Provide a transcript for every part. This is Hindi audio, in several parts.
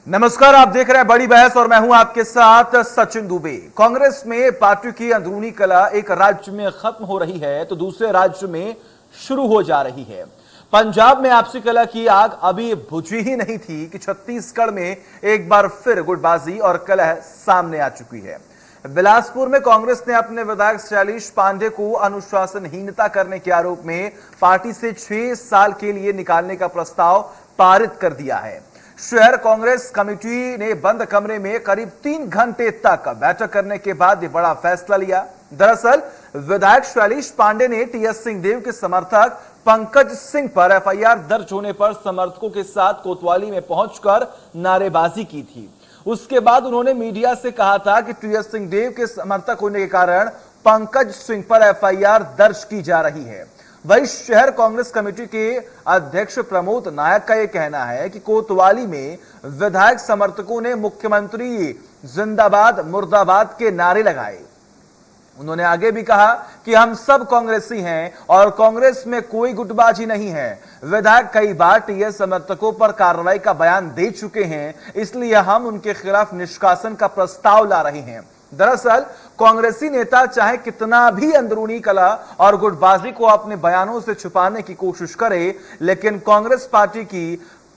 नमस्कार, आप देख रहे हैं बड़ी बहस और मैं हूं आपके साथ सचिन दुबे। कांग्रेस में पार्टी की अंदरूनी कला एक राज्य में खत्म हो रही है तो दूसरे राज्य में शुरू हो जा रही है। पंजाब में आपसी कला की आग अभी बुझी ही नहीं थी कि छत्तीसगढ़ में एक बार फिर गुटबाजी और कलह सामने आ चुकी है। बिलासपुर में कांग्रेस ने अपने विधायक शैलेश पांडे को अनुशासनहीनता करने के आरोप में पार्टी से 6 साल के लिए निकालने का प्रस्ताव पारित कर दिया है। शहर कांग्रेस कमेटी ने बंद कमरे में करीब 3 घंटे तक बैठक करने के बाद ये बड़ा फैसला लिया। दरअसल विधायक शैलेश पांडे ने टीएस सिंहदेव के समर्थक पंकज सिंह पर एफआईआर दर्ज होने पर समर्थकों के साथ कोतवाली में पहुंचकर नारेबाजी की थी। उसके बाद उन्होंने मीडिया से कहा था कि टीएस सिंहदेव के समर्थक होने के कारण पंकज सिंह पर एफआईआर दर्ज की जा रही है। वही शहर कांग्रेस कमेटी के अध्यक्ष प्रमोद नायक का यह कहना है कि कोतवाली में विधायक समर्थकों ने मुख्यमंत्री जिंदाबाद मुर्दाबाद के नारे लगाए। उन्होंने आगे भी कहा कि हम सब कांग्रेसी हैं और कांग्रेस में कोई गुटबाजी नहीं है। विधायक कई बार टीएस समर्थकों पर कार्रवाई का बयान दे चुके हैं, इसलिए हम उनके खिलाफ निष्कासन का प्रस्ताव ला रहे हैं। दरअसल कांग्रेसी नेता चाहे कितना भी अंदरूनी कला और गुटबाजी को अपने बयानों से छुपाने की कोशिश करे, लेकिन कांग्रेस पार्टी की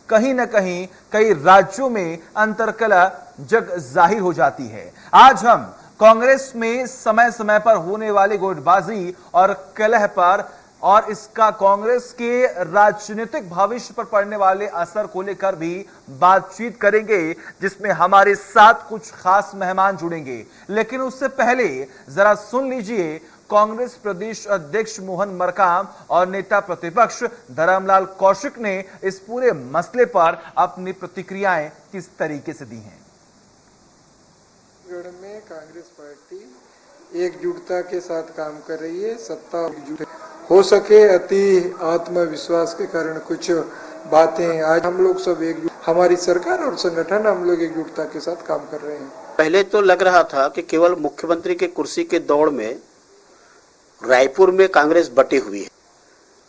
कहीं न कहीं कई राज्यों में अंतरकला जग जाहिर हो जाती है। आज हम कांग्रेस में समय समय पर होने वाली गुटबाजी और कलह पर और इसका कांग्रेस के राजनीतिक भविष्य पर पड़ने वाले असर को लेकर भी बातचीत करेंगे, जिसमें हमारे साथ कुछ खास मेहमान जुड़ेंगे। लेकिन उससे पहले जरा सुन लीजिए कांग्रेस प्रदेश अध्यक्ष मोहन मरकाम और नेता प्रतिपक्ष धर्मलाल कौशिक ने इस पूरे मसले पर अपनी प्रतिक्रियाएं किस तरीके से दी हैं। में कांग्रेस पार्टी एकजुटता के साथ काम कर रही है। सत्ता एकजुट हो सके, अति आत्मविश्वास के कारण कुछ बातें आज हम लोग सब एकजुट, हमारी सरकार और संगठन हम लोग एकजुटता के साथ काम कर रहे हैं। पहले तो लग रहा था कि केवल मुख्यमंत्री के कुर्सी के दौड़ में रायपुर में कांग्रेस बटी हुई है,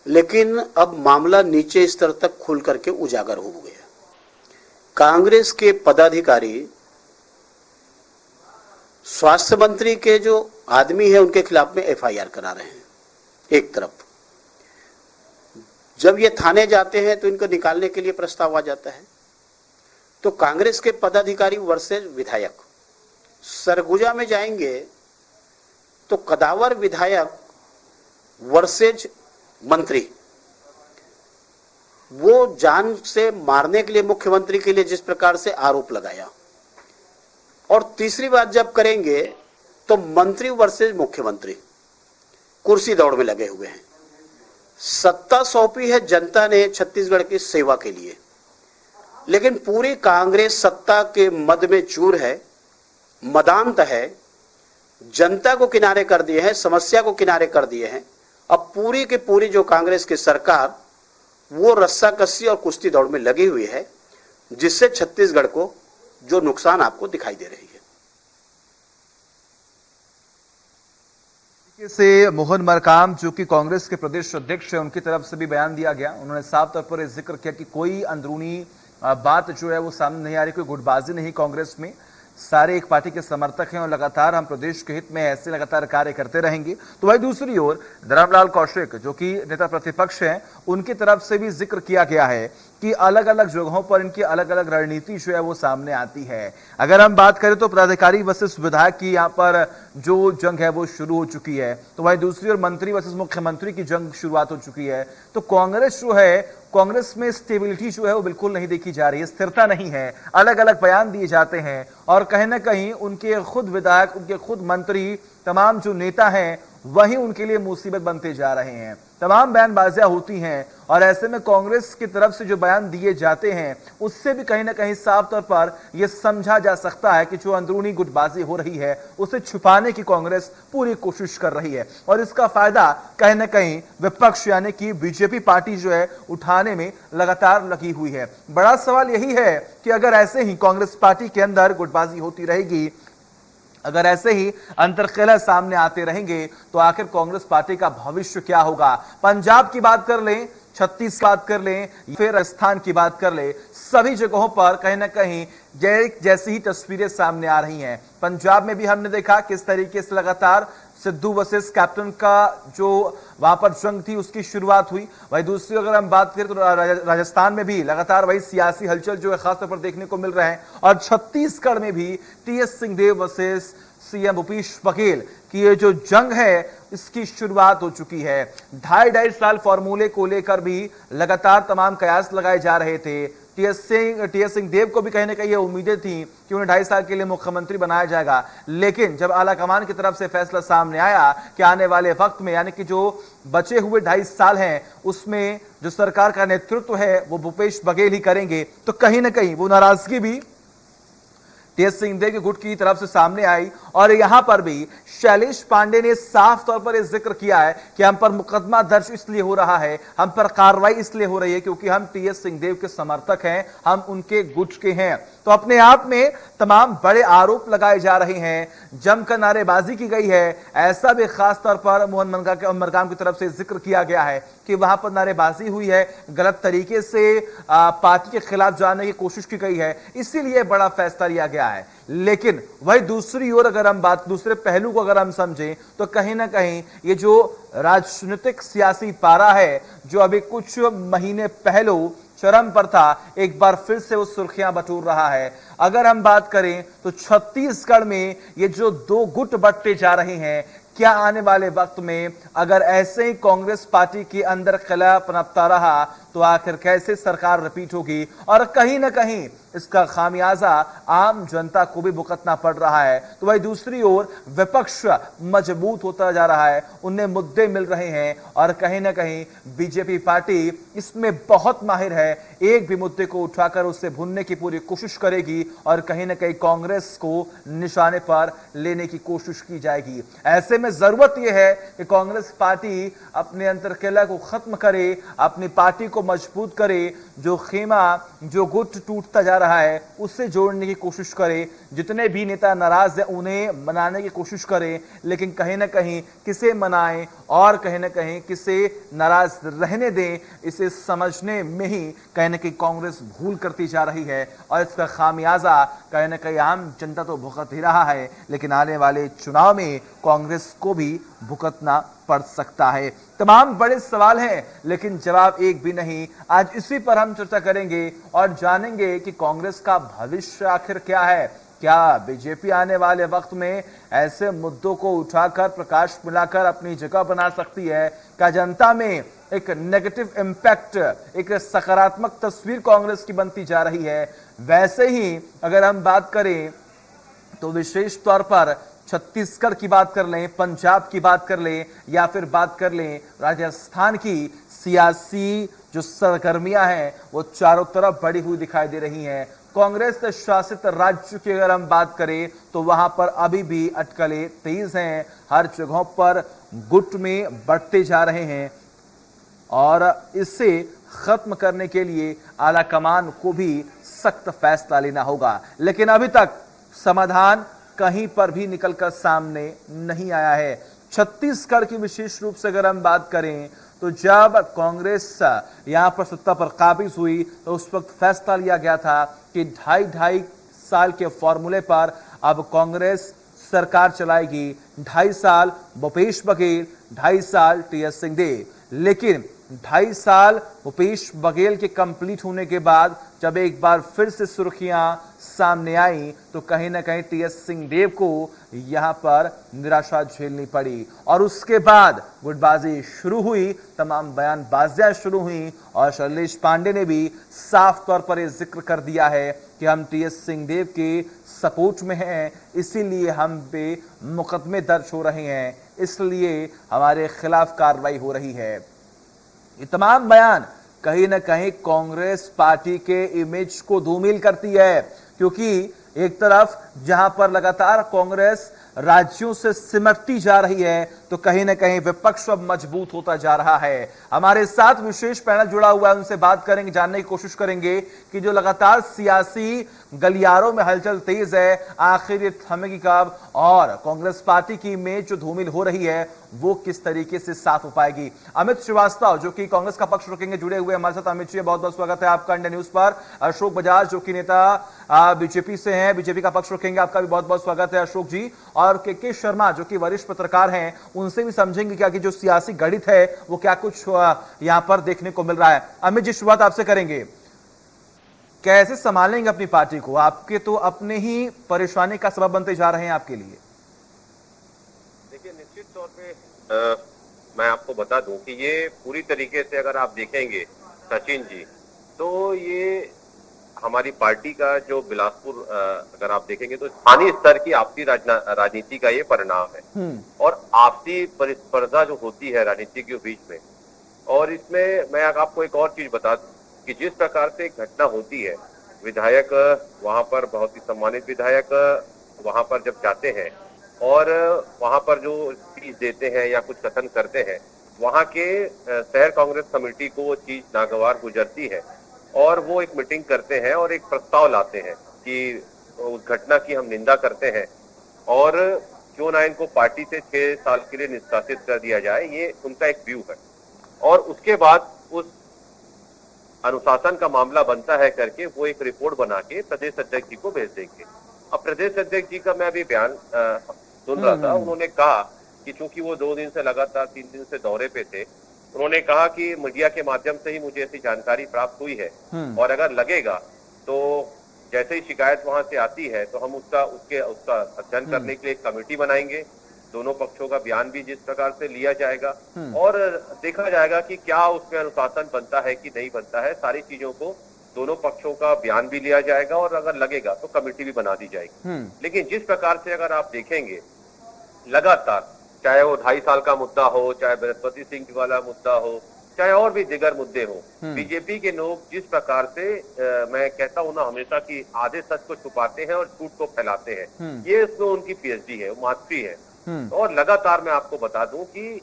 लेकिन अब मामला नीचे स्तर तक खुल करके उजागर हो गया। कांग्रेस के पदाधिकारी स्वास्थ्य मंत्री के जो आदमी है उनके खिलाफ में एफआईआर करा रहे हैं। एक तरफ जब ये थाने जाते हैं तो इनको निकालने के लिए प्रस्ताव आ जाता है, तो कांग्रेस के पदाधिकारी वर्सेज विधायक सरगुजा में जाएंगे तो कदावर विधायक वर्सेज मंत्री, वो जान से मारने के लिए मुख्यमंत्री के लिए जिस प्रकार से आरोप लगाया, और तीसरी बात जब करेंगे तो मंत्री वर्सेज मुख्यमंत्री कुर्सी दौड़ में लगे हुए हैं। सत्ता सौंपी है जनता ने छत्तीसगढ़ की सेवा के लिए, लेकिन पूरी कांग्रेस सत्ता के मद में चूर है, मदांत है, जनता को किनारे कर दिए हैं, समस्या को किनारे कर दिए हैं। अब पूरी की पूरी जो कांग्रेस की सरकार वो रस्साकसी और कुश्ती दौड़ में लगी हुई है, जिससे छत्तीसगढ़ को जो नुकसान आपको दिखाई दे रही है। से मोहन मरकाम जो कि कांग्रेस के प्रदेश अध्यक्ष है, उनकी तरफ से भी बयान दिया गया। उन्होंने साफ तौर पर जिक्र किया कि कोई अंदरूनी बात जो है वो सामने नहीं आ रही, कोई गुटबाजी नहीं कांग्रेस में। सारे एक पार्टी के समर्थक हैं और लगातार हम प्रदेश के हित में ऐसे लगातार कार्य करते रहेंगे। तो वही दूसरी ओर धर्मलाल कौशिक जो कि नेता प्रतिपक्ष हैं, उनकी तरफ से भी जिक्र किया गया है कि अलग अलग जगहों पर इनकी अलग अलग रणनीति जो है वो सामने आती है। अगर हम बात करें तो पदाधिकारी वर्सेस विधायक की यहाँ पर जो जंग है वो शुरू हो चुकी है, तो वही दूसरी ओर मंत्री वर्सेस मुख्यमंत्री की जंग शुरुआत हो चुकी है। तो कांग्रेस जो है, कांग्रेस में स्टेबिलिटी जो है वो बिल्कुल नहीं देखी जा रही है, स्थिरता नहीं है। अलग अलग बयान दिए जाते हैं और कहीं ना कहीं उनके खुद विधायक, उनके खुद मंत्री, तमाम जो नेता हैं वही उनके लिए मुसीबत बनते जा रहे हैं। तमाम बयानबाजियां होती हैं और ऐसे में कांग्रेस की तरफ से जो बयान दिए जाते हैं उससे भी कहीं ना कहीं साफ तौर पर यह समझा जा सकता है कि जो अंदरूनी गुटबाजी हो रही है उसे छुपाने की कांग्रेस पूरी कोशिश कर रही है, और इसका फायदा कहीं ना कहीं विपक्ष यानी कि बीजेपी पार्टी जो है उठाने में लगातार लगी हुई है। बड़ा सवाल यही है कि अगर ऐसे ही कांग्रेस पार्टी के अंदर गुटबाजी होती रहेगी, अगर ऐसे ही अंतरकलह सामने आते रहेंगे तो आखिर कांग्रेस पार्टी का भविष्य क्या होगा। पंजाब की बात कर लें छत्तीस की बात कर लें, फिर राजस्थान की बात कर ले, सभी जगहों पर कहीं ना कहीं जैसी ही तस्वीरें सामने आ रही हैं। पंजाब में भी हमने देखा किस तरीके से लगातार सिद्धू वर्सेस कैप्टन का जो वहां पर जंग थी उसकी शुरुआत हुई। वही दूसरी अगर हम बात करें तो राजस्थान में भी लगातार वही सियासी हलचल जो है खासतौर पर देखने को मिल रहा है। और छत्तीसगढ़ में भी TS Singhdeo versus CM Bhupesh Baghel की ये जो जंग है इसकी शुरुआत हो चुकी है। 2.5 साल फॉर्मूले को लेकर भी लगातार तमाम कयास लगाए जा रहे थे। टीएस सिंहदेव को भी कहीं ना कहीं ये उम्मीदें थी कि उन्हें 2.5 साल के लिए मुख्यमंत्री बनाया जाएगा, लेकिन जब आलाकमान की तरफ से फैसला सामने आया कि आने वाले वक्त में यानी कि जो बचे हुए 2.5 साल हैं उसमें जो सरकार का नेतृत्व है वो भूपेश बघेल ही करेंगे, तो कहीं ना कहीं वो नाराजगी भी टीएस सिंहदेव के गुट की तरफ से सामने आई। और यहां पर भी शैलेश पांडे ने साफ तौर पर यह जिक्र किया है कि हम पर मुकदमा दर्ज इसलिए हो रहा है, हम पर कार्रवाई इसलिए हो रही है क्योंकि हम टीएस सिंहदेव के समर्थक हैं, हम उनके गुट के हैं। तो अपने आप में तमाम बड़े आरोप लगाए जा रहे हैं, जमकर नारेबाजी की गई है। ऐसा भी खास तौर पर मोहन मरकाम की तरफ से जिक्र किया गया है कि वहां पर नारेबाजी हुई है, गलत तरीके से पार्टी के खिलाफ जाने की कोशिश की गई है, इसीलिए बड़ा फैसला लिया गया है। लेकिन वही दूसरी ओर अगर हम बात दूसरे पहलू को अगर हम समझें तो कहीं ना कहीं ये जो राजनीतिक सियासी पारा है जो अभी कुछ महीने पहले चरम पर था, एक बार फिर से वो सुर्खियां बटोर रहा है। अगर हम बात करें तो छत्तीसगढ़ में ये जो दो गुट बंटते जा रहे हैं, क्या आने वाले वक्त में अगर ऐसे ही कांग्रेस पार्टी के अंदर खला पनपता रहा तो आखिर कैसे सरकार रिपीट होगी, और कहीं ना कहीं इसका खामियाजा आम जनता को भी भुगतना पड़ रहा है। तो वही दूसरी ओर विपक्ष मजबूत होता जा रहा है, उन्हें मुद्दे मिल रहे हैं और कहीं ना कहीं बीजेपी पार्टी इसमें बहुत माहिर है, एक भी मुद्दे को उठाकर उसे भूनने की पूरी कोशिश करेगी और कहीं ना कहीं कांग्रेस को निशाने पर लेने की कोशिश की जाएगी। ऐसे में जरूरत यह है कि कांग्रेस पार्टी अपने अंतरकिला को खत्म करे, अपनी पार्टी को मजबूत करे, जो खेमा जो गुट टूटता जा रहा है उससे जोड़ने की कोशिश करे, जितने भी नेता नाराज है उन्हें मनाने की कोशिश करे, लेकिन कहीं ना कहीं किसे मनाएं और कहीं ना कहीं किसे नाराज रहने दें, इसे समझने में ही कहीं ना कहीं कांग्रेस भूल करती जा रही है और इसका खामियाजा कहीं ना कहीं आम जनता तो भुगत ही रहा है, लेकिन आने वाले चुनाव में कांग्रेस को भी भुगतना पड़ सकता है। तमाम बड़े सवाल हैं लेकिन जवाब एक भी नहीं। आज इसी पर हम चर्चा करेंगे और जानेंगे कि कांग्रेस का भविष्य आखिर क्या है। क्या बीजेपी आने वाले वक्त में ऐसे मुद्दों को उठाकर प्रकाश मिलाकर अपनी जगह बना सकती है? क्या जनता में एक नेगेटिव इंपैक्ट, एक सकारात्मक तस्वीर कांग्रेस की बनती जा रही है? वैसे ही अगर हम बात करें तो विशेष तौर पर छत्तीसगढ़ की बात कर लें, पंजाब की बात कर लें या फिर बात कर लें राजस्थान की, सियासी जो सरगर्मियां हैं वो चारों तरफ बढ़ी हुई दिखाई दे रही हैं। कांग्रेस शासित राज्य की अगर हम बात करें तो वहां पर अभी भी अटकलें तेज हैं, हर जगहों पर गुट में बढ़ते जा रहे हैं और इससे खत्म करने के लिए आला कमान को भी सख्त फैसला लेना होगा। लेकिन अभी तक समाधान कहीं पर भी निकलकर सामने नहीं आया है। छत्तीसगढ़ की विशेष रूप से अगर हम बात करें तो जब कांग्रेस यहां पर सत्ता पर काबिज हुई तो उस वक्त फैसला लिया गया था कि 2.5 साल के फॉर्मूले पर अब कांग्रेस सरकार चलाएगी, 2.5 साल भूपेश बघेल, 2.5 साल टीएस सिंहदेव। लेकिन 2.5 साल भूपेश बघेल के कंप्लीट होने के बाद जब एक बार फिर से सुर्खियां सामने आई तो कहीं ना कहीं टीएस सिंहदेव को यहां पर निराशा झेलनी पड़ी और उसके बाद गुटबाजी शुरू हुई, तमाम बयानबाजियां शुरू हुई और शैलेश पांडे ने भी साफ तौर पर यह जिक्र कर दिया है कि हम टीएस सिंहदेव के सपोर्ट में हैं, इसीलिए हम पे मुकदमे दर्ज हो रहे हैं, इसलिए हमारे खिलाफ कार्रवाई हो रही है। ये तमाम बयान कहीं ना कहीं कांग्रेस पार्टी के इमेज को धूमिल करती है, क्योंकि एक तरफ जहां पर लगातार कांग्रेस राज्यों से सिमटती जा रही है तो कहीं ना कहीं विपक्ष अब मजबूत होता जा रहा है। हमारे साथ विशेष पैनल जुड़ा हुआ है, उनसे बात करेंगे, जानने की कोशिश करेंगे कि जो लगातार सियासी गलियारों में हलचल तेज है, आखिर ये थमेगी कब और कांग्रेस पार्टी की इमेज जो धूमिल हो रही है वो किस तरीके से साफ हो पाएगी। अमित श्रीवास्तव जो कि कांग्रेस का पक्ष रखेंगे जुड़े हुए हमारे साथ। अमित जी, बहुत बहुत स्वागत है आपका इंडिया न्यूज पर। अशोक बजाज जो कि नेता बीजेपी से हैं, बीजेपी का पक्ष रखेंगे, आपका भी बहुत बहुत स्वागत है अशोक जी। और के शर्मा जो कि वरिष्ठ पत्रकार हैं, उनसे भी समझेंगे क्या कि जो सियासी गणित है वो क्या कुछ यहां पर देखने को मिल रहा है। अमित जी, शुरुआत आपसे करेंगे, कैसे संभालेंगे अपनी पार्टी को? आपके तो अपने ही परेशानी का सबब बनते जा रहे हैं आपके लिए। देखिए, निश्चित तौर पे मैं आपको बता दूं कि ये पूरी तरीके से अगर आप देखेंगे सचिन जी, तो ये हमारी पार्टी का जो बिलासपुर अगर आप देखेंगे तो स्थानीय स्तर की आपसी राजनीति का ये परिणाम है। और आपसी प्रतिस्पर्धा जो होती है राजनीति के बीच में, और इसमें मैं आपको एक और चीज बता दूं कि जिस प्रकार से एक घटना होती है, विधायक वहां पर, बहुत ही सम्मानित विधायक वहां पर जब जाते हैं और वहां पर जो स्पीच देते हैं या कुछ कथन करते हैं, वहां के शहर कांग्रेस कमेटी को वो चीज नागवार गुजरती है और वो एक मीटिंग करते हैं और एक प्रस्ताव लाते हैं कि उस घटना की हम निंदा करते हैं और क्यों ना इनको पार्टी से 6 साल के लिए निष्कासित कर दिया जाए, ये उनका एक व्यू है। और उसके बाद उस अनुशासन का मामला बनता है करके वो एक रिपोर्ट बना के प्रदेश अध्यक्ष जी को भेज देंगे। अब प्रदेश अध्यक्ष जी का मैं अभी बयान सुन रहा था, उन्होंने कहा कि चूंकि वो 2 दिन से लगातार 3 दिन से दौरे पे थे, उन्होंने कहा कि मीडिया के माध्यम से ही मुझे ऐसी जानकारी प्राप्त हुई है और अगर लगेगा तो जैसे ही शिकायत वहां से आती है तो हम उसका अध्ययन करने के लिए एक कमेटी बनाएंगे, दोनों पक्षों का बयान भी जिस प्रकार से लिया जाएगा और देखा जाएगा कि क्या उसमें अनुशासन बनता है कि नहीं बनता है। सारी चीजों को, दोनों पक्षों का बयान भी लिया जाएगा और अगर लगेगा तो कमेटी भी बना दी जाएगी। लेकिन जिस प्रकार से अगर आप देखेंगे लगातार, चाहे वो 2.5 साल का मुद्दा हो, चाहे बृहस्पति सिंह वाला मुद्दा हो, चाहे और भी दिगर मुद्दे हो, बीजेपी के लोग जिस प्रकार से मैं कहता हूं ना हमेशा कि आधे सच को छुपाते हैं और झूठ को फैलाते हैं, ये इसमें उनकी पीएचडी है, मास्टरी है। और लगातार मैं आपको बता दूं कि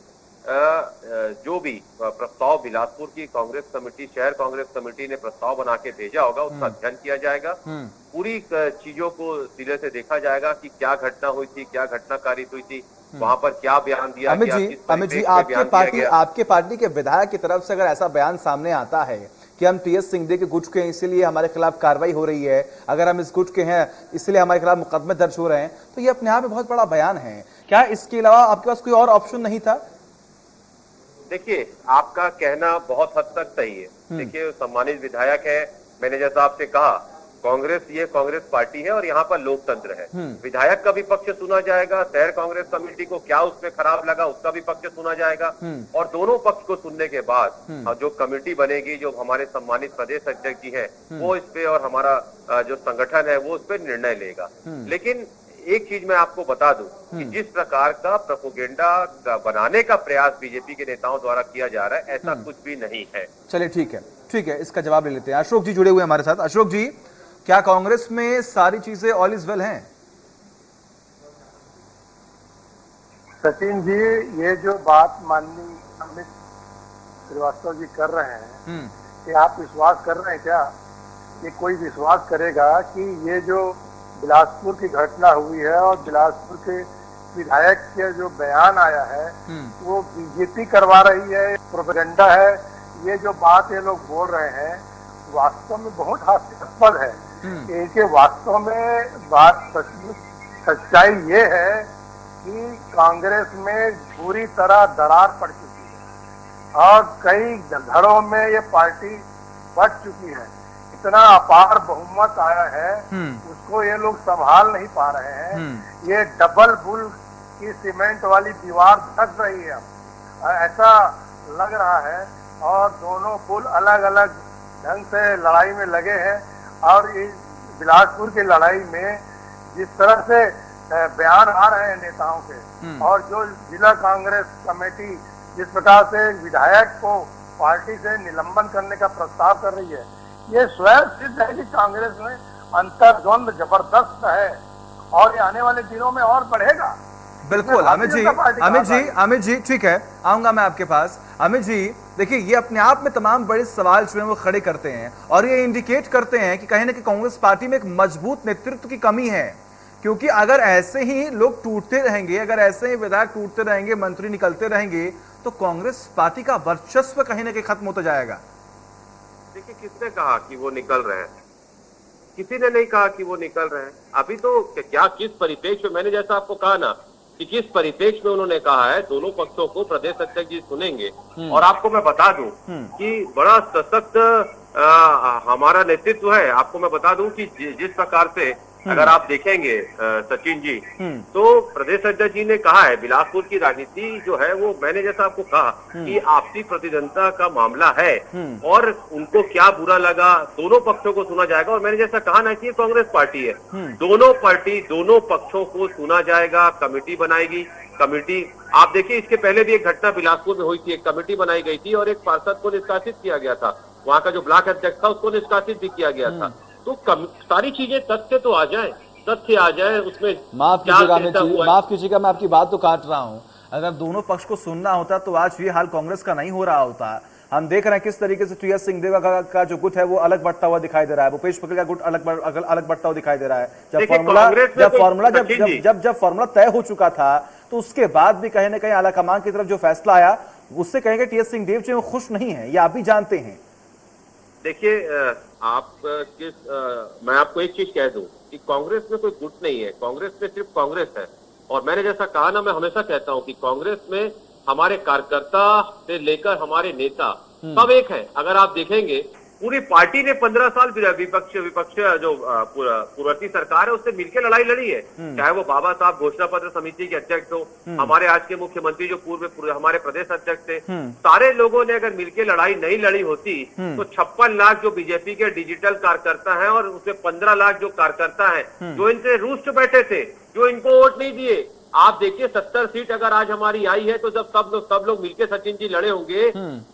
जो भी प्रस्ताव बिलासपुर की कांग्रेस कमेटी, शहर कांग्रेस कमेटी ने प्रस्ताव बना के भेजा होगा, उसका अध्ययन किया जाएगा, पूरी चीजों को सिरे से देखा जाएगा कि क्या घटना हुई थी, क्या घटना कारित हुई थी, वहां पर क्या बयान दिया गया। अमित जी, आपके पार्टी के विधायक की तरफ से अगर ऐसा बयान सामने आता है कि हम टीएस सिंह के गुट के हैं इसीलिए हमारे खिलाफ कार्रवाई हो रही है, अगर हम इस गुट के हैं इसलिए हमारे खिलाफ मुकदमे दर्ज हो रहे हैं, तो ये अपने आप में बहुत बड़ा बयान है। क्या इसके अलावा आपके पास कोई और ऑप्शन नहीं था? देखिए, आपका कहना बहुत हद तक सही है। देखिए, सम्मानित विधायक है, मैंने जैसा आपसे कहा, कांग्रेस ये कांग्रेस पार्टी है और यहाँ पर लोकतंत्र है। विधायक का भी पक्ष सुना जाएगा, शहर कांग्रेस कमेटी को क्या उसमें खराब लगा उसका भी पक्ष सुना जाएगा और दोनों पक्ष को सुनने के बाद जो कमेटी बनेगी, जो हमारे सम्मानित प्रदेश अध्यक्ष जी हैं, वो इस पे और हमारा जो संगठन है वो उस पे निर्णय लेगा। लेकिन एक चीज मैं आपको बता दूं कि जिस प्रकार का प्रोपेगेंडा बनाने का प्रयास बीजेपी के नेताओं द्वारा किया जा रहा है, ऐसा कुछ भी नहीं है। चलिए ठीक है, इसका जवाब ले लेते हैं। अशोक जी जुड़े हुए हमारे साथ। अशोक जी, क्या कांग्रेस में सारी चीजें ऑल इज वेल हैं? सचिन जी, ये जो बात माननीय अमित श्रीवास्तव जी कर रहे हैं, कि आप विश्वास कर रहे हैं क्या? ये कोई विश्वास करेगा कि ये जो बिलासपुर की घटना हुई है और बिलासपुर के विधायक के जो बयान आया है वो बीजेपी करवा रही है, प्रोपेगेंडा है? ये जो बात ये लोग बोल रहे हैं वास्तव में बहुत हास्यास्पद है। इनके वास्तव में बात सच्चाई ये है कि कांग्रेस में पूरी तरह दरार पड़ चुकी है और कई घरों में ये पार्टी बट चुकी है। इतना अपार बहुमत आया है, उसको ये लोग संभाल नहीं पा रहे हैं। ये डबल बुल की सीमेंट वाली दीवार धस रही है, ऐसा लग रहा है। और दोनों पुल अलग अलग ढंग से लड़ाई में लगे हैं और इस बिलासपुर की लड़ाई में जिस तरह से बयान आ रहे हैं नेताओं के और जो जिला कांग्रेस कमेटी जिस प्रकार से विधायक को पार्टी से निलंबन करने का प्रस्ताव कर रही है, ये स्वयं सिद्ध है कि कांग्रेस में अंतर्द्वंद जबरदस्त है और ये आने वाले दिनों में और बढ़ेगा। बिल्कुल अमित जी ठीक है, आऊंगा मैं आपके पास। अमित जी देखिए, ये अपने आप में तमाम बड़े सवाल जो है वो खड़े करते हैं और ये इंडिकेट करते हैं कि कहीं ना कहीं कांग्रेस पार्टी में एक मजबूत नेतृत्व की कमी है, क्योंकि अगर ऐसे ही लोग टूटते रहेंगे, अगर ऐसे ही विधायक टूटते रहेंगे, मंत्री निकलते रहेंगे, तो कांग्रेस पार्टी का वर्चस्व कहीं ना कहीं खत्म होता जाएगा। देखिए, किसने कहा कि वो निकल रहे हैं? किसी ने नहीं कहा कि वो निकल रहे हैं। अभी तो क्या किस परिप्रेक्ष्य में, मैंने जैसा आपको कहा ना कि किस परिप्रेक्ष्य में उन्होंने कहा है, दोनों पक्षों को प्रदेश अध्यक्ष जी सुनेंगे। और आपको मैं बता दूं कि बड़ा सशक्त हमारा नेतृत्व है। आपको मैं बता दूं कि जिस प्रकार से अगर आप देखेंगे सचिन जी, तो प्रदेश अध्यक्ष जी ने कहा है बिलासपुर की राजनीति जो है वो, मैंने जैसा आपको कहा कि आपसी प्रतिद्वंदता का मामला है और उनको क्या बुरा लगा, दोनों पक्षों को सुना जाएगा। और मैंने जैसा कहा ना कि ये कांग्रेस पार्टी है, दोनों पक्षों को सुना जाएगा, कमेटी बनाएगी। कमेटी आप देखिए, इसके पहले भी एक घटना बिलासपुर में हुई थी, एक कमेटी बनाई गई थी और एक पार्षद को निष्कासित किया गया था, वहां का जो ब्लॉक अध्यक्ष था उसको निष्कासित भी किया गया था। तो सारी चीजें तथ्य तो आ जाए, तथ्य आ जाए उसमें। माफ कीजिएगा, मैं आपकी बात तो काट रहा हूं। अगर दोनों पक्ष को सुनना होता तो आज ये हाल कांग्रेस का नहीं हो रहा होता। हम देख रहे हैं किस तरीके से टी.एस. सिंहदेव का जो गुट है वो अलग बढ़ता हुआ दिखाई दे रहा है, भूपेश बघेल का गुट अलग बढ़ता हुआ दिखाई दे रहा है। जब फॉर्मूला तय हो चुका था तो उसके बाद भी कहीं ना कहीं आलाकमान की तरफ जो फैसला आया उससे कहेंगे टी.एस. सिंहदेव जी खुश नहीं है, ये आप भी जानते हैं। देखिए, मैं आपको एक चीज कह दूं कि कांग्रेस में कोई गुट नहीं है, कांग्रेस में सिर्फ कांग्रेस है। और मैंने जैसा कहा ना, मैं हमेशा कहता हूं कि कांग्रेस में हमारे कार्यकर्ता से लेकर हमारे नेता सब एक है। अगर आप देखेंगे पूरी पार्टी ने 15 साल विपक्ष जो पूर्ववर्ती सरकार है उससे मिलकर लड़ाई लड़ी है, चाहे वो बाबा साहब घोषणा पत्र समिति के अध्यक्ष हो, हमारे आज के मुख्यमंत्री जो पूर्व हमारे प्रदेश अध्यक्ष थे, सारे लोगों ने अगर मिलकर लड़ाई नहीं लड़ी होती तो 56 लाख जो बीजेपी के डिजिटल कार्यकर्ता हैं और उसमें 15 लाख जो कार्यकर्ता हैं जो इनसे रूष्ट बैठे थे, जो इनको वोट नहीं दिए। आप देखिए 70 सीट अगर आज हमारी आई है तो जब सब लोग मिलके सचिन जी लड़े होंगे,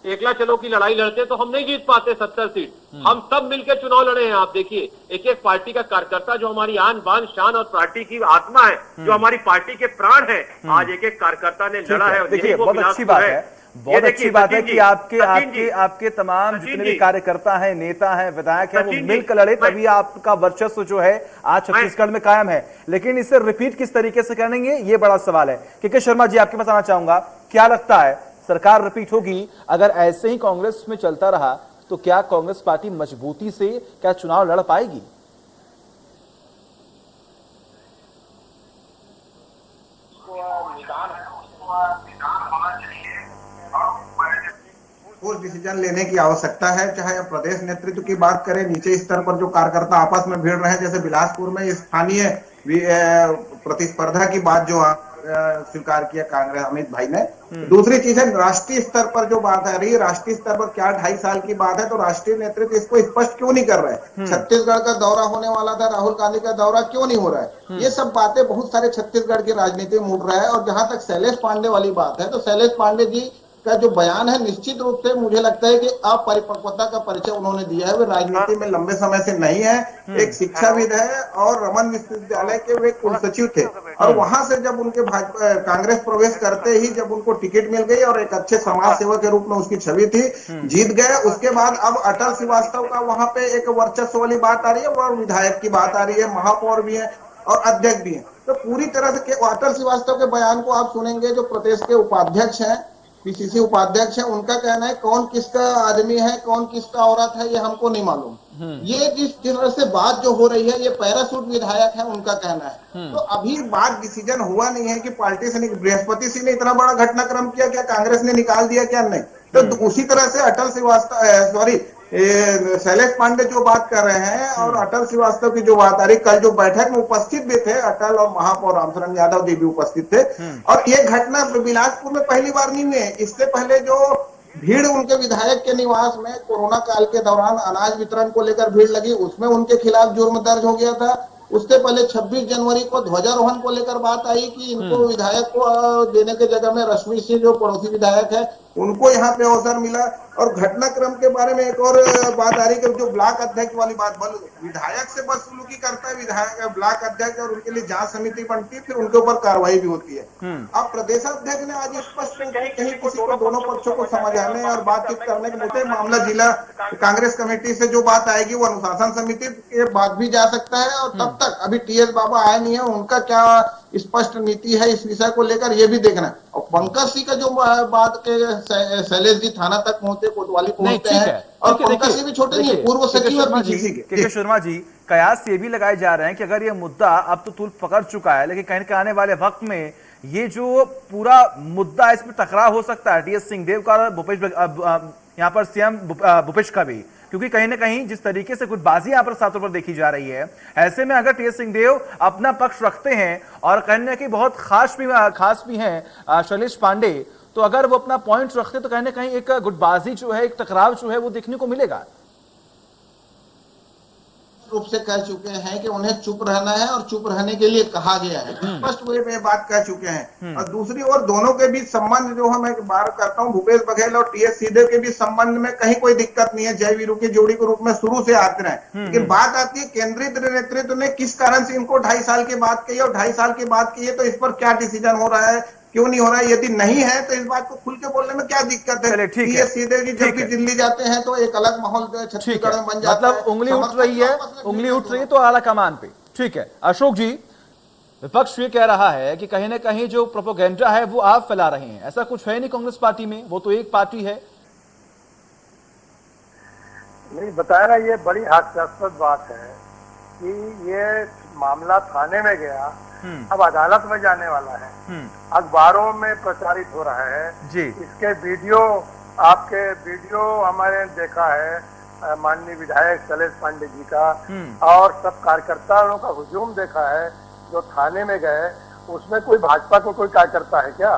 एकला चलो की लड़ाई लड़ते तो हम नहीं जीत पाते 70 सीट। हम सब मिलके चुनाव लड़े हैं। आप देखिए एक एक पार्टी का कार्यकर्ता जो हमारी आन बान शान और पार्टी की आत्मा है, जो हमारी पार्टी के प्राण है, आज एक एक कार्यकर्ता ने लड़ा है। देखिए बहुत अच्छी बात है, बहुत अच्छी बात है कि आपके तमाम जितने भी कार्यकर्ता हैं, नेता हैं, विधायक हैं, वो मिलकर लड़े, तभी आपका वर्चस्व जो है आज छत्तीसगढ़ में कायम है। लेकिन इसे रिपीट किस तरीके से करेंगे ये बड़ा सवाल है। के शर्मा जी, आपके पास आना चाहूंगा, क्या लगता है सरकार रिपीट होगी? अगर ऐसे ही कांग्रेस में चलता रहा तो क्या कांग्रेस पार्टी मजबूती से क्या चुनाव लड़ पाएगी? ठोस डिसीजन लेने की आवश्यकता है, चाहे आप प्रदेश नेतृत्व की बात करें, नीचे स्तर पर जो कार्यकर्ता आपस में भिड़ रहे हैं, जैसे बिलासपुर में स्थानीय प्रतिस्पर्धा की बात जो स्वीकार किया कांग्रेस अमित भाई ने। दूसरी चीज है राष्ट्रीय स्तर पर जो बात आ रही है, राष्ट्रीय स्तर पर क्या 2.5 साल की बात है तो राष्ट्रीय नेतृत्व इसको स्पष्ट क्यों नहीं कर रहे हैं? छत्तीसगढ़ का दौरा होने वाला था, राहुल गांधी का दौरा क्यों नहीं हो रहा है? ये सब बातें बहुत सारे छत्तीसगढ़ की राजनीति में उठ रहा है। और जहां तक शैलेश पांडे वाली बात है तो शैलेश पांडे जी का जो बयान है निश्चित रूप से मुझे लगता है कि अपरिपक्वता का परिचय उन्होंने दिया है। वे राजनीति में लंबे समय से नहीं है, एक शिक्षाविद है और रमन विश्वविद्यालय के वे कुलसचिव थे। और वहां से जब उनके कांग्रेस प्रवेश करते ही जब उनको टिकट मिल गई और एक अच्छे समाज सेवक के रूप में उसकी छवि थी, जीत गए। उसके बाद अब अटल श्रीवास्तव का वहां पे एक वर्चस्व वाली बात आ रही है और विधायक की बात आ रही है, महापौर भी है और अध्यक्ष भी है। तो पूरी तरह से अटल श्रीवास्तव के बयान को आप सुनेंगे, जो प्रदेश के उपाध्यक्ष हैं, पीसीसी उपाध्यक्ष है, उनका कहना है कौन किसका आदमी है, कौन किसका औरत है, ये हमको नहीं मालूम। ये जिस तरह से बात जो हो रही है, ये पैरासूट विधायक है, उनका कहना है। तो अभी बात डिसीजन हुआ नहीं है कि पार्टी से बृहस्पति सिंह ने इतना बड़ा घटनाक्रम किया, क्या कांग्रेस ने निकाल दिया क्या? नहीं। तो उसी तरह से अटल श्रीवास्तव शैलेश पांडे जो बात कर रहे हैं और अटल श्रीवास्तव की जो बात आ रही, कल जो बैठक में उपस्थित भी थे अटल और महापौर रामशरण यादव जी भी उपस्थित थे। और ये घटना बिलासपुर में पहली बार नहीं हुई। इससे पहले जो भीड़ उनके विधायक के निवास में कोरोना काल के दौरान अनाज वितरण को लेकर भीड़ लगी, उसमें उनके खिलाफ जुर्म दर्ज हो गया था। उससे पहले 26 जनवरी को ध्वजारोहण को लेकर बात आई कि इनको विधायक को देने के जगह में रश्मि सिंह जो पड़ोसी विधायक है उनको यहाँ पे अवसर मिला। और घटनाक्रम के बारे में एक और बात आ रही कि जो ब्लॉक अध्यक्ष वाली बात, विधायक से बदसलूकी करता है विधायक ब्लॉक अध्यक्ष, और उनके लिए जांच समिति बनती है, फिर उनके ऊपर कार्रवाई भी होती है। अब प्रदेश अध्यक्ष ने आज स्पष्ट कहीं किसी को दोनों पक्षों को समझाने और बातचीत करने के मुद्दे मामला जिला कांग्रेस कमेटी से जो बात आएगी वो अनुशासन समिति के बाद भी जा सकता है। और तब तक अभी टीएस बाबा आए नहीं है, उनका क्या स्पष्ट नीति है इस विषय को लेकर ये भी देखना है। और पंकज सिंह का जो बात के शैलेश जी थाना तक पहुंचे, कोतवाली पहुंचते हैं, और पंकज सिंह भी छोटे नहीं है, पूर्व सचिव और पीसीसी के। शर्मा जी, कयास ये भी लगाए जा रहे हैं कि अगर ये मुद्दा अब तो तूल पकड़ चुका है, लेकिन कहीं आने वाले वक्त में ये जो पूरा मुद्दा इसमें टकराव हो सकता है टीएस सिंहदेव का और भूपेश, यहाँ पर सीएम भूपेश का भी, क्योंकि कहीं ना कहीं जिस तरीके से गुटबाजी यहाँ पर साफ तौर पर देखी जा रही है, ऐसे में अगर टीएस सिंहदेव अपना पक्ष रखते हैं और कहीं ना कहीं बहुत खास भी हैं शैलेश पांडे, तो अगर वो अपना पॉइंट रखते तो कहीं ना कहीं एक गुटबाजी जो है, एक टकराव जो है वो देखने को मिलेगा। रूप से कह चुके हैं कि उन्हें चुप रहना है और चुप रहने के लिए कहा गया है, स्पष्ट वे में बात कह चुके हैं। और दूसरी ओर दोनों के बीच संबंध जो मैं बात करता हूं, भूपेश बघेल और टीएस सिंहदेव के बीच संबंध में कहीं कोई दिक्कत नहीं है, जय वीरू की जोड़ी के रूप में शुरू से आते रहे। लेकिन बात आती है केंद्रीय नेतृत्व ने किस कारण से इनको 2.5 साल की बात कही और 2.5 साल की बात की है, तो इस पर क्या डिसीजन हो रहा है, क्यों नहीं हो रहा है, यदि नहीं है तो इस बात को खुल के बोलने में क्या दिक्कत है। टीएस सिंहदेव जी जब भी दिल्ली जाते हैं तो एक अलग माहौल छत्तीसगढ़ में बन जाता है, मतलब उंगली उठ रही है तो आला कमान पे। ठीक है अशोक जी, विपक्ष ये कह रहा है कि कहीं ना कहीं जो प्रोपेगेंडा है वो आप फैला रहे हैं, ऐसा कुछ है नहीं कांग्रेस पार्टी में, वो तो एक पार्टी है। नहीं बताया ना, ये बड़ी हास्यास्पद बात है कि ये मामला थाने में गया, अब अदालत में जाने वाला है, अखबारों में प्रचारित हो रहा है जी। इसके वीडियो, आपके वीडियो हमारे देखा है माननीय विधायक शैलेश पांडे जी का, और सब कार्यकर्ताओं का हुजूम देखा है जो थाने में गए। उसमें कोई भाजपा को कोई कार्यकर्ता है क्या?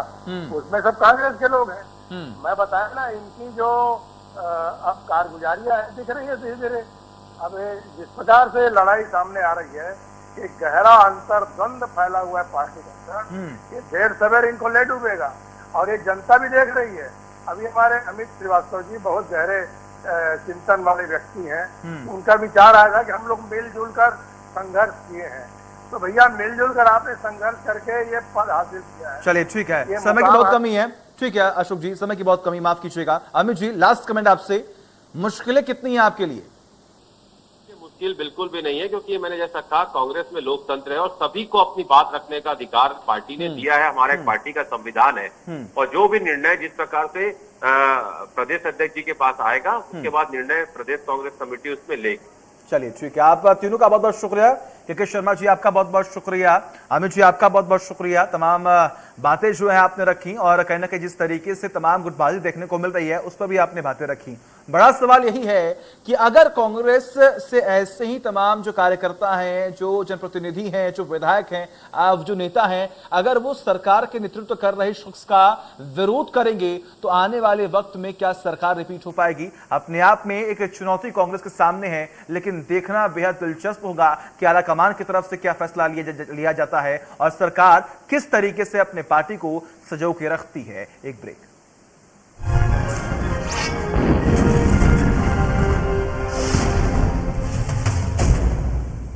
उसमें सब कांग्रेस के लोग हैं। मैं बताया ना, इनकी जो अब कारगुजारियां दिख रही है धीरे धीरे। अब जिस प्रकार से लड़ाई सामने आ रही है, एक गहरा अंतर द्वंद फैला हुआ है पार्टी के अंदर, ये देर सवेर इनको ले डूबेगा। और एक जनता भी देख रही है। अभी हमारे अमित श्रीवास्तव जी बहुत गहरे चिंतन वाले व्यक्ति हैं, उनका विचार आएगा कि हम लोग मिलजुल कर संघर्ष किए हैं, तो भैया मिलजुल कर आपने संघर्ष करके ये पद हासिल किया है। चलिए ठीक है, समय की बहुत कमी है। ठीक है अशोक जी, समय की बहुत कमी, माफ कीजिएगा। अमित जी, लास्ट कमेंट आपसे, मुश्किलें कितनी हैं आपके लिए? मुश्किल बिल्कुल भी नहीं है, क्योंकि मैंने जैसा कहा कांग्रेस में लोकतंत्र है और सभी को अपनी बात रखने का अधिकार पार्टी ने दिया है। हमारा एक पार्टी का संविधान है, और जो भी निर्णय जिस प्रकार से प्रदेश अध्यक्ष जी के पास आएगा, उसके बाद निर्णय प्रदेश कांग्रेस कमेटी उसमें लेगी। चलिए ठीक है, आप तीनों का बहुत बहुत शुक्रिया। के शर्मा जी आपका बहुत बहुत शुक्रिया, अमित जी आपका बहुत बहुत शुक्रिया। तमाम बातें जो है आपने रखी, और कहीं ना कहीं जिस तरीके से तमाम गुटबाजी देखने को मिल रही है उस पर भी आपने बातें रखी। बड़ा सवाल यही है कि अगर कांग्रेस से ऐसे ही तमाम जो कार्यकर्ता हैं, जो जनप्रतिनिधि हैं, जो विधायक हैं, जो नेता हैं, अगर वो सरकार के नेतृत्व कर रहे शख्स का विरोध करेंगे तो आने वाले वक्त में क्या सरकार रिपीट हो पाएगी? अपने आप में एक चुनौती कांग्रेस के सामने है, लेकिन देखना बेहद दिलचस्प होगा कि आला कमान की तरफ से क्या फैसला लिया जाता है और सरकार किस तरीके से अपने पार्टी को सजो के रखती है। एक ब्रेक।